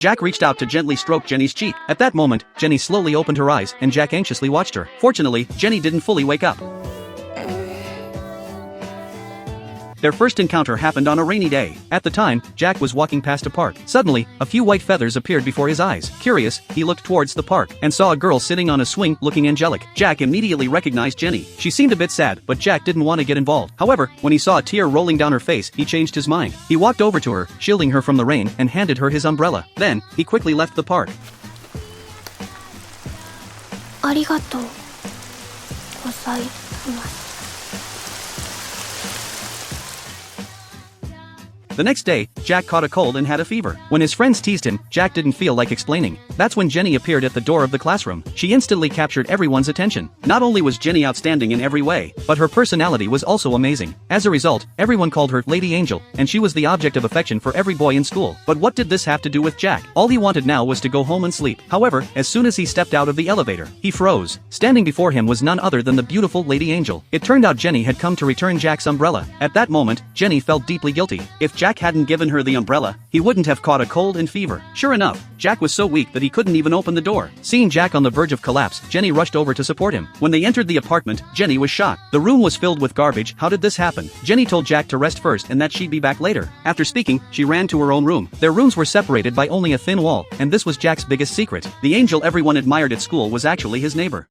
Jack reached out to gently stroke Jenny's cheek. At that moment, Jenny slowly opened her eyes and Jack anxiously watched her. Fortunately, Jenny didn't fully wake up. Their first encounter happened on a rainy day. At the time, Jack was walking past a park. Suddenly, a few white feathers appeared before his eyes. Curious, he looked towards the park and saw a girl sitting on a swing looking angelic. Jack immediately recognized Jenny. She seemed a bit sad, but Jack didn't want to get involved. However, when he saw a tear rolling down her face, he changed his mind. He walked over to her, shielding her from the rain, and handed her his umbrella. Then, he quickly left the park. ありがとうございます。 The next day, Jack caught a cold and had a fever. When his friends teased him, Jack didn't feel like explaining. That's when Jenny appeared at the door of the classroom. She instantly captured everyone's attention. Not only was Jenny outstanding in every way, but her personality was also amazing. As a result, everyone called her Lady Angel, and she was the object of affection for every boy in school. But what did this have to do with Jack? All he wanted now was to go home and sleep. However, as soon as he stepped out of the elevator, he froze. Standing before him was none other than the beautiful Lady Angel. It turned out Jenny had come to return Jack's umbrella. At that moment, Jenny felt deeply guilty. If Jack hadn't given her the umbrella, he wouldn't have caught a cold and fever. Sure enough, Jack was so weak that he couldn't even open the door. Seeing Jack on the verge of collapse, Jenny rushed over to support him. When they entered the apartment, Jenny was shocked. The room was filled with garbage. How did this happen? Jenny told Jack to rest first and that she'd be back later. After speaking, she ran to her own room. Their rooms were separated by only a thin wall, and this was Jack's biggest secret. The angel everyone admired at school was actually his neighbor.